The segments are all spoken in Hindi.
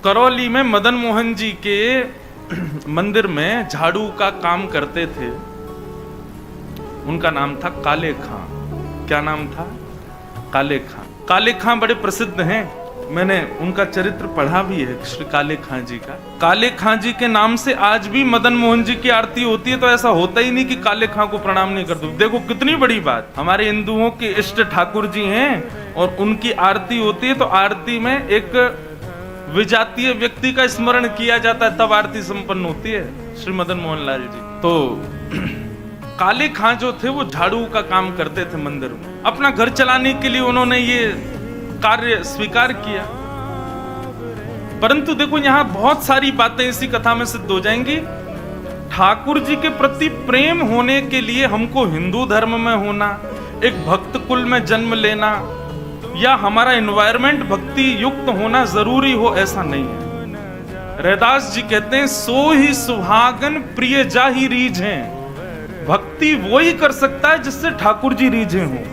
करौली में मदन मोहन जी के मंदिर में झाड़ू का काम करते थे। उनका नाम था काले खां। क्या नाम था? काले खां। काले खां बड़े प्रसिद्ध हैं, मैंने उनका चरित्र पढ़ा भी है, श्री काले खां जी का। काले खां जी के नाम से आज भी मदन मोहन जी की आरती होती है, तो ऐसा होता ही नहीं कि काले खां को प्रणाम नहीं कर दो। देखो कितनी बड़ी बात, हमारे हिंदुओं के इष्ट ठाकुर जी हैं और उनकी आरती होती है, तो आरती में एक विजातीय व्यक्ति का स्मरण किया जाता है, तब आरती संपन्न होती है। श्री मदन मोहन लाल जी तो काले खां जो थे वो झाड़ू का काम करते थे मंदिर में। अपना घर चलाने के लिए उन्होंने ये कार्य स्वीकार किया। परंतु देखो यहां बहुत सारी बातें इसी कथा में सिद्ध हो जाएंगी। ठाकुर जी के प्रति प्रेम होने के लिए हमको हिंदू धर्म में होना, एक भक्त कुल में जन्म लेना, या हमारा एनवायरमेंट भक्ति युक्त होना जरूरी हो, ऐसा नहीं है। रैदास जी कहते हैं सो ही सुहागन प्रिय जाहि रीझ हैं। भक्ति वो ही कर सकता है जिससे ठाकुर जी रीझे हों।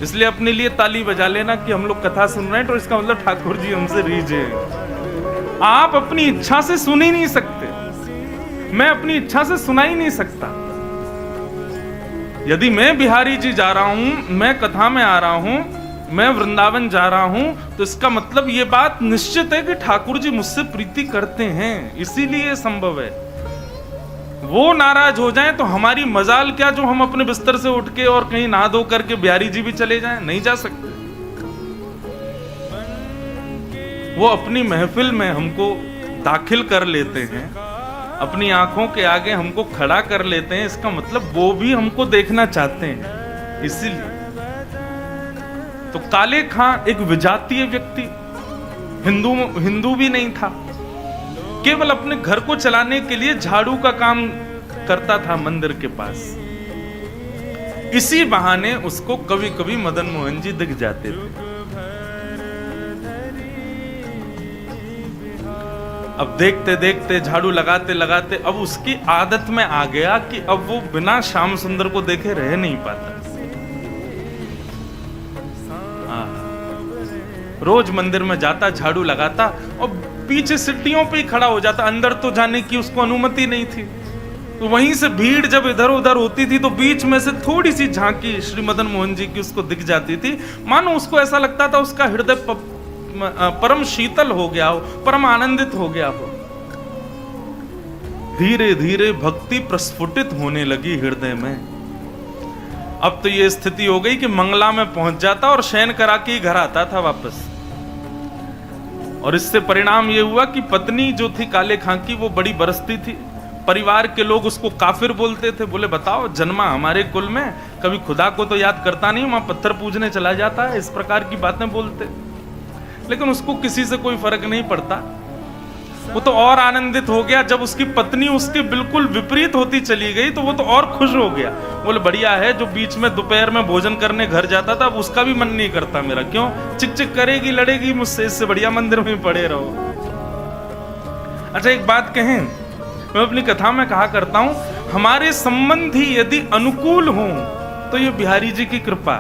इसलिए अपने लिए ताली बजा लेना कि हम लोग कथा सुन रहे हैं, तो इसका मतलब ठाकुर जी हमसे रीझे हैं। आप अपनी इच्छा से सुन ही नहीं सकते, मैं अपनी इच्छा से सुना ही नहीं सकता। यदि मैं बिहारी जी जा रहा हूं, मैं कथा में आ रहा हूं, मैं वृंदावन जा रहा हूं, तो इसका मतलब ये बात निश्चित है कि ठाकुर जी मुझसे प्रीति करते हैं, इसीलिए संभव है। वो नाराज हो जाएं तो हमारी मजाल क्या जो हम अपने बिस्तर से उठ के और कहीं नहा धो करके बिहारी जी भी चले जाएं? नहीं जा सकते। वो अपनी महफिल में हमको दाखिल कर लेते हैं, अपनी आंखों के आगे हमको खड़ा कर लेते हैं, इसका मतलब वो भी हमको देखना चाहते हैं, इसीलिए। तो काले खां एक विजातीय व्यक्ति, हिंदू भी नहीं था, केवल अपने घर को चलाने के लिए झाड़ू का काम करता था मंदिर के पास। इसी बहाने उसको कभी कभी मदन मोहन जी दिख जाते थे। अब देखते देखते झाड़ू लगाते लगाते अब उसकी आदत में आ गया कि अब वो बिना श्याम सुंदर को देखे रह नहीं पाता। रोज मंदिर में जाता, झाड़ू लगाता और पीछे सीढ़ियों पे ही खड़ा हो जाता। अंदर तो जाने की उसको अनुमति नहीं थी। तो वहीं से भीड़ जब इधर उधर होती थी तो बीच में से थोड़ी सी झांकी श्री मदन मोहन जी की उसको दिख जाती थी। मानो उसको ऐसा लगता था उसका हृदय परम शीतल हो गया हो, परम आनंदित हो गया हो। धीरे धीरे भक्ति प्रस्फुटित होने लगी हृदय में। अब तो ये स्थिति हो गई कि मंगला में पहुंच जाता और शयन करा के घर आता था वापस। और इससे परिणाम ये हुआ कि पत्नी जो थी काले खां की वो बड़ी बरसती थी। परिवार के लोग उसको काफिर बोलते थे। बोले बताओ, जन्मा हमारे कुल में, कभी खुदा को तो याद करता नहीं, वहां पत्थर पूजने चला जाता है, इस प्रकार की बातें बोलते। लेकिन उसको किसी से कोई फर्क नहीं पड़ता। वो तो और आनंदित हो गया जब उसकी पत्नी उसके बिल्कुल विपरीत होती चली गई, तो वो तो और खुश हो गया। बोले बढ़िया है, जो बीच में दोपहर में भोजन करने घर जाता था अब उसका भी मन नहीं करता मेरा। क्यों? चिक चिक करेगी, लड़ेगी मुझसे, इससे बढ़िया मंदिर में पड़े रहो। अच्छा एक बात कहें, मैं अपनी कथा में कहा करता हूं, हमारे संबंधी यदि अनुकूल हों तो ये बिहारी जी की कृपा,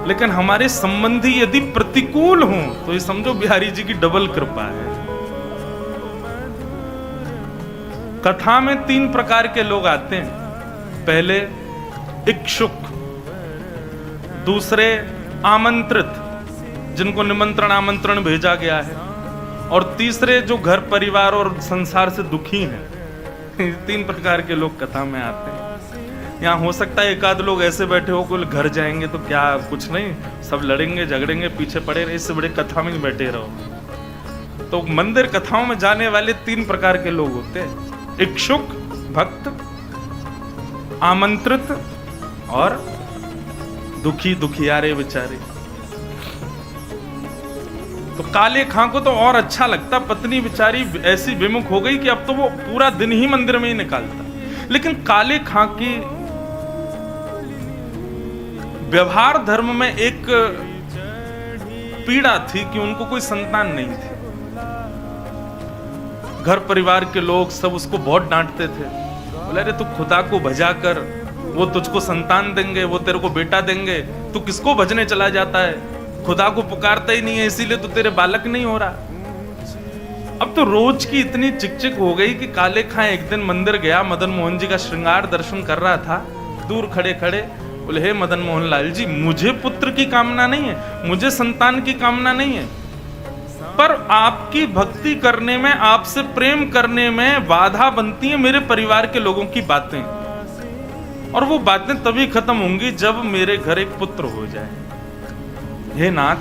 लेकिन हमारे संबंधी यदि प्रतिकूल हों तो ये समझो बिहारी जी की डबल कृपा है। कथा में 3 प्रकार के लोग आते हैं। पहले इच्छुक, दूसरे आमंत्रित जिनको निमंत्रण आमंत्रण भेजा गया है, और तीसरे जो घर परिवार और संसार से दुखी हैं। 3 प्रकार के लोग कथा में आते हैं। यहाँ हो सकता है एक आध लोग ऐसे बैठे हो कोई घर जाएंगे तो क्या कुछ नहीं, सब लड़ेंगे झगड़ेंगे पीछे पड़े रहे, इससे बड़े कथा में बैठे रहो। तो मंदिर कथाओं में जाने वाले 3 प्रकार के लोग होते हैं, इच्छुक भक्त, आमंत्रित और दुखी दुखियारे बेचारे। तो काले खां को तो और अच्छा लगता, पत्नी बेचारी ऐसी विमुख हो गई कि अब तो वो पूरा दिन ही मंदिर में ही निकालता। लेकिन काले खां की व्यवहार धर्म में एक पीड़ा थी कि उनको कोई संतान नहीं थी। घर परिवार के लोग सब उसको बहुत डांटते थे। बोले अरे तू खुदा को भजा कर, वो तुझको संतान देंगे, वो तेरे को बेटा देंगे, तू किसको भजने चला जाता है? खुदा को पुकारता ही नहीं है, इसीलिए तो तेरे बालक नहीं हो रहा। अब तो रोज की इतनी चिकचिक हो गई कि काले खां एक दिन मंदिर गया, मदन मोहन जी का श्रृंगार दर्शन कर रहा था, दूर खड़े खड़े बोले, हे मदन मोहन लाल जी, मुझे पुत्र की कामना नहीं है, मुझे संतान की कामना नहीं है, पर आपकी भक्ति करने में, आपसे प्रेम करने में बाधा बनती है मेरे परिवार के लोगों की बातें, और वो बातें तभी खत्म होंगी जब मेरे घर एक पुत्र हो जाए। हे नाथ,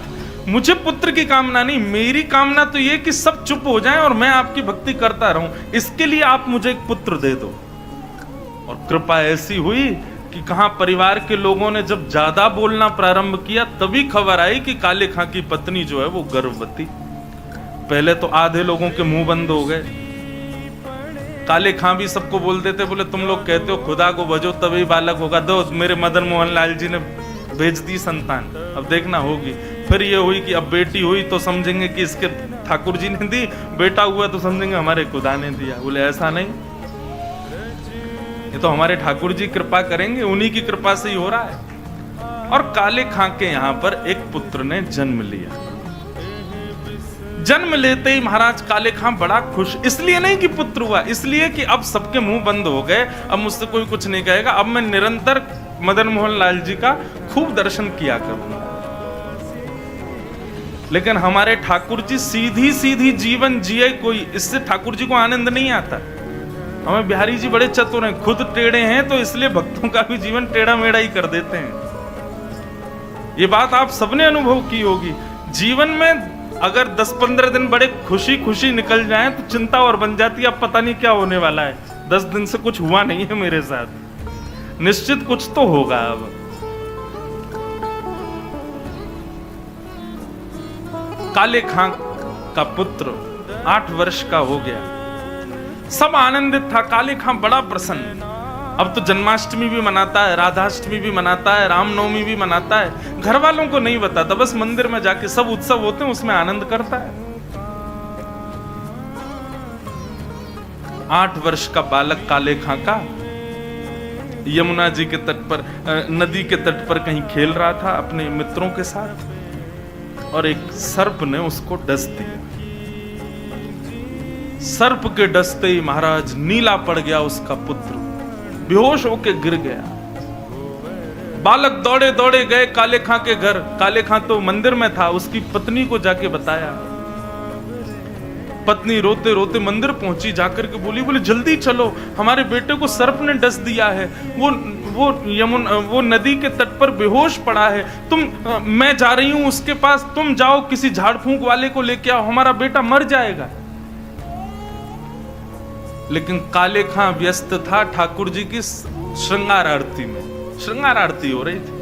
मुझे पुत्र की कामना नहीं, मेरी कामना तो ये कि सब चुप हो जाएं और मैं आपकी भक्ति करता रहूं, इसके लिए आप मुझे एक पुत्र दे दो। और कृपा ऐसी हुई कि कहां परिवार के लोगों ने जब ज्यादा बोलना प्रारंभ किया, तभी खबर आई कि काले खां की पत्नी जो है वो गर्भवती। पहले तो आधे लोगों के मुंह बंद हो गए। काले खां भी सबको बोल देते, बोले तुम लोग कहते हो खुदा को भजो तभी बालक होगा, दो मेरे मदन मोहन लाल जी ने भेज दी संतान, अब देखना होगी। फिर ये हुई कि अब बेटी हुई तो समझेंगे कि इसके ठाकुर जी ने दी, बेटा हुआ तो समझेंगे हमारे खुदा ने दिया। बोले ऐसा नहीं, ये तो हमारे ठाकुर जी कृपा करेंगे, उन्हीं की कृपा से ही हो रहा है। और काले खां के यहां पर एक पुत्र ने जन्म लिया। जन्म लेते ही महाराज काले खां बड़ा खुश, इसलिए नहीं कि पुत्र हुआ, इसलिए कि अब सबके मुंह बंद हो गए, अब मुझसे कोई कुछ नहीं कहेगा, अब मैं निरंतर मदन मोहन लाल जी का खूब दर्शन किया करूंगा। लेकिन हमारे ठाकुर जी सीधी सीधी जीवन जिए कोई, इससे ठाकुर जी को आनंद नहीं आता। हमें बिहारी जी बड़े चतुर हैं, खुद टेढ़े हैं तो इसलिए भक्तों का भी जीवन टेढ़ा मेढ़ा ही कर देते हैं। ये बात आप सबने अनुभव की होगी। जीवन में अगर 10-15 दिन बड़े खुशी खुशी निकल जाएं तो चिंता और बन जाती है, अब पता नहीं क्या होने वाला है, 10 दिन से कुछ हुआ नहीं है मेरे साथ, निश्चित कुछ तो होगा। अब काले खां का पुत्र 8 वर्ष का हो गया, सब आनंदित था, काले खां बड़ा प्रसन्न। अब तो जन्माष्टमी भी मनाता है, राधाष्टमी भी मनाता है, रामनवमी भी मनाता है, घर वालों को नहीं बताता, बस मंदिर में जाके सब उत्सव होते हैं उसमें आनंद करता है। 8 वर्ष का बालक काले खां का यमुना जी के तट पर, नदी के तट पर कहीं खेल रहा था अपने मित्रों के साथ, और एक सर्प ने उसको डस दिया। सर्प के डसते ही महाराज नीला पड़ गया उसका पुत्र, बेहोश होके गिर गया। बालक दौड़े दौड़े गए काले खां के घर, काले खां तो मंदिर में था, उसकी पत्नी को जाके बताया। पत्नी रोते रोते मंदिर पहुंची, जाकर के बोली जल्दी चलो, हमारे बेटे को सर्प ने डस दिया है, वो नदी के तट पर बेहोश पड़ा है, मैं जा रही हूं उसके पास, तुम जाओ किसी झाड़ फूंक वाले को लेके आओ, हमारा बेटा मर जाएगा। लेकिन काले खां व्यस्त था ठाकुर जी की श्रृंगार आरती में, श्रृंगार आरती हो रही थी।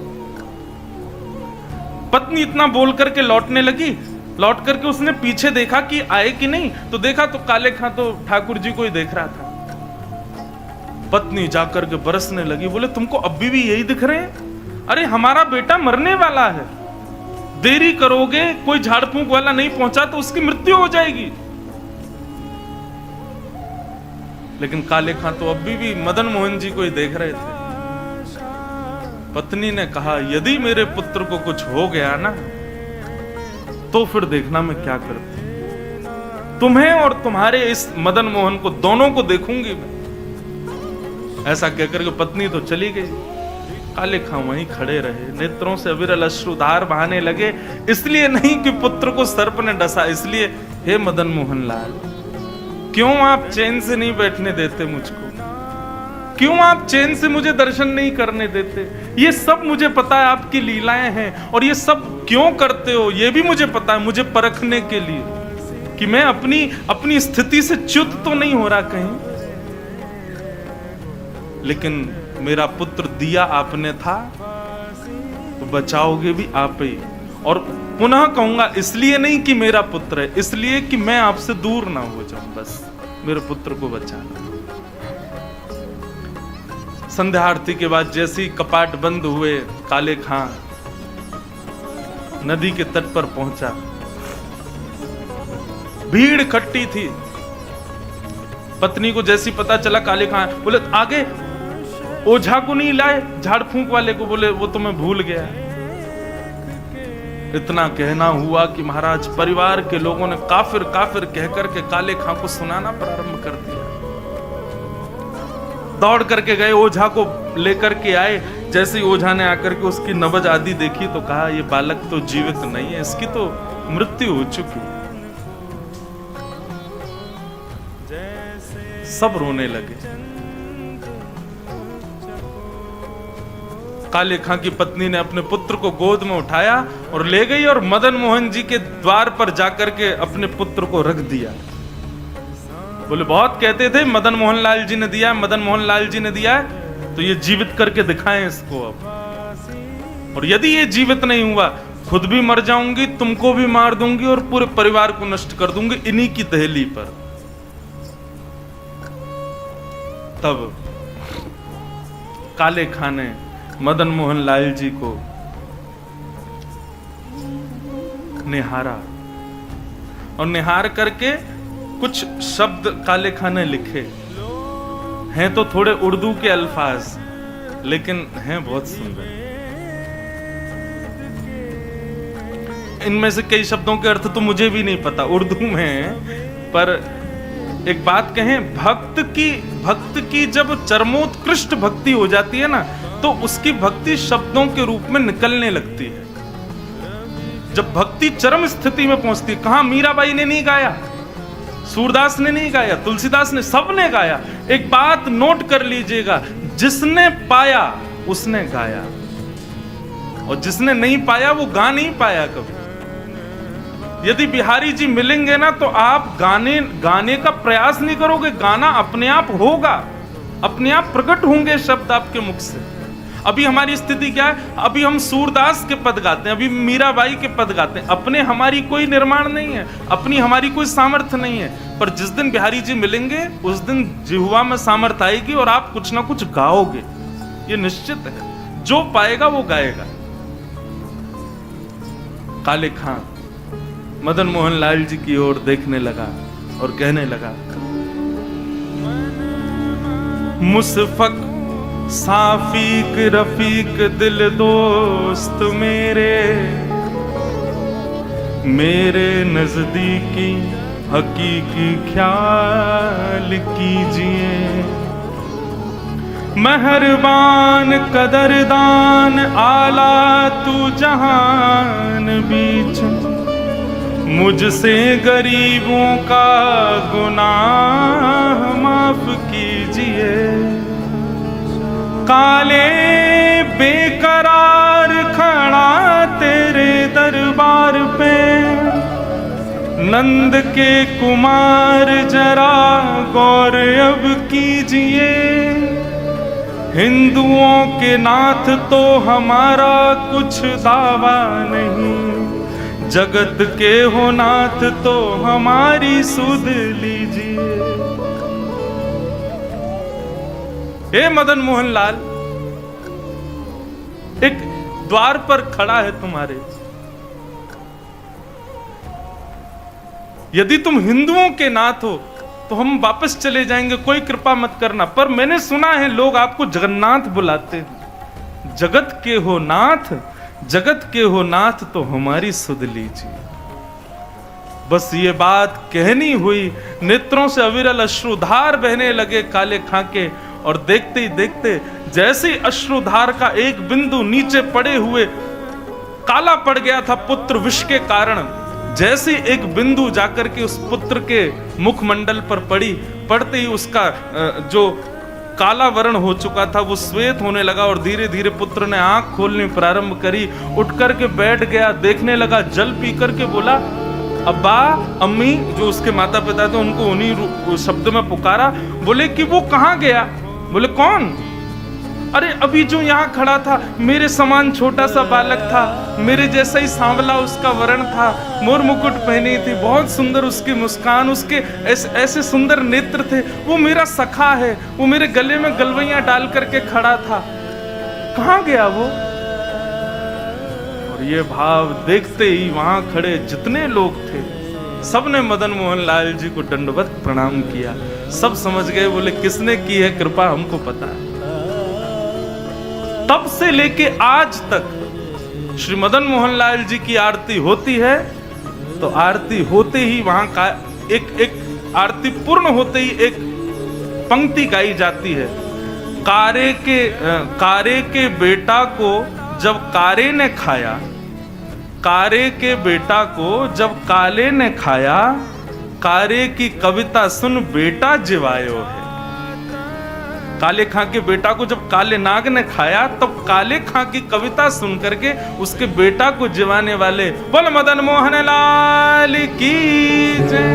पत्नी इतना बोल करके लौटने लगी, लौट करके उसने पीछे देखा कि आए कि नहीं, तो देखा तो काले खां तो ठाकुर जी को ही देख रहा था। पत्नी जाकर के बरसने लगी, बोले तुमको अभी भी यही दिख रहे हैं? अरे हमारा बेटा मरने वाला है, देरी करोगे, कोई झाड़ फूंक वाला नहीं पहुंचा तो उसकी मृत्यु हो जाएगी। लेकिन काले खां तो अभी भी मदन मोहन जी को ही देख रहे थे। पत्नी ने कहा, यदि मेरे पुत्र को कुछ हो गया ना तो फिर देखना मैं क्या करती, तुम्हें और तुम्हारे इस मदन मोहन को दोनों को देखूंगी मैं। ऐसा कहकर के पत्नी तो चली गई, काले खां वहीं खड़े रहे, नेत्रों से अविरल अश्रुधार बहाने लगे, इसलिए नहीं कि पुत्र को सर्प ने डसा, इसलिए हे मदन मोहन लाल, क्यों आप चैन से नहीं बैठने देते मुझको, क्यों आप चैन से मुझे दर्शन नहीं करने देते? ये सब मुझे पता है आपकी लीलाएं हैं, और ये सब क्यों करते हो ये भी मुझे पता है, मुझे परखने के लिए कि मैं अपनी स्थिति से च्युत तो नहीं हो रहा कहीं। लेकिन मेरा पुत्र दिया आपने था तो बचाओगे भी आप ही, और पुनः कहूंगा इसलिए नहीं कि मेरा पुत्र है, इसलिए कि मैं आपसे दूर ना हो जाऊं, बस मेरे पुत्र को बचाना। संध्या आरती के बाद जैसे ही कपाट बंद हुए, काले खां नदी के तट पर पहुंचा। भीड़ इकट्ठी थी। पत्नी को जैसी पता चला, काले खां बोले आगे ओझा को नहीं लाए, झाड़ फूंक वाले को, बोले वो तो मैं भूल गया। इतना कहना हुआ कि महाराज परिवार के लोगों ने काफिर काफिर कहकर के काले खां को सुनाना प्रारंभ कर दिया। दौड़ करके गए, ओझा को लेकर के आए। जैसे ही ओझा ने आकर के उसकी नब्ज आदि देखी तो कहा ये बालक तो जीवित नहीं है, इसकी तो मृत्यु हो चुकी। सब रोने लगे। काले खां की पत्नी ने अपने पुत्र को गोद में उठाया और ले गई और मदन मोहन जी के द्वार पर जाकर के अपने पुत्र को रख दिया। बोले बहुत कहते थे मदन मोहन लाल जी ने दिया, मदन मोहन लाल जी ने दिया है, तो ये जीवित करके दिखाएं इसको अब। और यदि ये जीवित नहीं हुआ, खुद भी मर जाऊंगी, तुमको भी मार दूंगी और पूरे परिवार को नष्ट कर दूंगी इन्हीं की दहली पर। तब काले खां ने मदन मोहन लाल जी को निहारा और निहार करके कुछ शब्द काले खां ने लिखे हैं, तो थोड़े उर्दू के अल्फाज, लेकिन हैं बहुत सुंदर। इनमें से कई शब्दों के अर्थ तो मुझे भी नहीं पता, उर्दू में है। पर एक बात कहें, भक्त की जब चरमोत्कृष्ट भक्ति हो जाती है ना, तो उसकी भक्ति शब्दों के रूप में निकलने लगती है। जब भक्ति चरम स्थिति में पहुंचती है, कहां मीराबाई ने नहीं गाया, सूरदास ने नहीं गाया, तुलसीदास ने, सबने गाया। एक बात नोट कर लीजिएगा, जिसने पाया उसने गाया, और जिसने नहीं पाया वो गा नहीं पाया कभी। यदि बिहारी जी मिलेंगे ना, तो आप गाने का प्रयास नहीं करोगे, गाना अपने आप होगा, अपने आप प्रकट होंगे शब्द आपके मुख से। अभी हमारी स्थिति क्या है, अभी हम सूरदास के पद गाते हैं, अभी मीराबाई के पद गाते हैं, अपने हमारी कोई निर्माण नहीं है, अपनी हमारी कोई सामर्थ्य नहीं है। पर जिस दिन बिहारी जी मिलेंगे, उस दिन जिह्वा में सामर्थ्य आएगी और आप कुछ ना कुछ गाओगे, ये निश्चित है। जो पाएगा वो गाएगा। काले खां मदन मोहन लाल जी की ओर देखने लगा और कहने लगा, मुसफक साफीक रफीक दिल दोस्त मेरे नजदीकी हकीकी ख्याल कीजिए। मेहरबान कदरदान आला तू जहान बीच, मुझसे गरीबों का गुनाह माफ कीजिए। काले बेकरार खड़ा तेरे दरबार पे, नंद के कुमार जरा गौर अब कीजिए। हिंदुओं के नाथ तो हमारा कुछ दावा नहीं, जगत के हो नाथ तो हमारी सुध लीजिए। हे मदन मोहन लाल, एक द्वार पर खड़ा है तुम्हारे, यदि तुम हिंदुओं के नाथ हो तो हम वापस चले जाएंगे, कोई कृपा मत करना। पर मैंने सुना है लोग आपको जगन्नाथ बुलाते हैं। जगत के हो नाथ, जगत के हो नाथ तो हमारी सुध लीजिए। बस ये बात कहनी हुई, नेत्रों से अविरल अश्रुधार बहने लगे काले खां के, और देखते ही देखते जैसे अश्रुधार का एक बिंदु नीचे पड़े हुए काला पड़ गया था पुत्र विष के कारण, जैसे एक बिंदु जाकर के उस पुत्र के मुखमंडल पर पड़ी, पड़ते ही उसका जो काला वर्ण हो चुका था वो श्वेत होने लगा, और धीरे धीरे पुत्र ने आंख खोलनी प्रारंभ करी, उठ करके बैठ गया, देखने लगा, जल पी करके बोला, अब्बा अम्मी, जो उसके माता पिता थे उनको उन्हीं शब्द में पुकारा। बोले कि वो कहाँ गया? बोले कौन? अरे अभी जो यहाँ खड़ा था, मेरे समान छोटा सा बालक था, मेरे जैसा ही सांवला उसका वर्ण था, मोर मुकुट पहनी थी, बहुत सुंदर उसकी मुस्कान, उसके ऐसे सुंदर नेत्र थे, वो मेरा सखा है, वो मेरे गले में गलवैयां डाल करके खड़ा था, कहाँ गया वो? और ये भाव देखते ही वहां खड़े जितने लोग थे सबने मदन मोहन लाल जी को दंडवत प्रणाम किया। सब समझ गए, बोले किसने की है कृपा हमको पता है। तब से लेके आज तक श्री मदन मोहन लाल जी की आरती होती है तो आरती होते ही वहां का एक आरती पूर्ण होते ही एक पंक्ति गाई जाती है। कारे के बेटा को जब कारे ने खाया, कारे के बेटा को जब काले ने खाया, कारे की कविता सुन बेटा जिवायो है। काले खां के बेटा को जब काले नाग ने खाया तब काले खां की कविता सुन करके उसके बेटा को जिवाने वाले बोल मदन मोहन लाल की जय।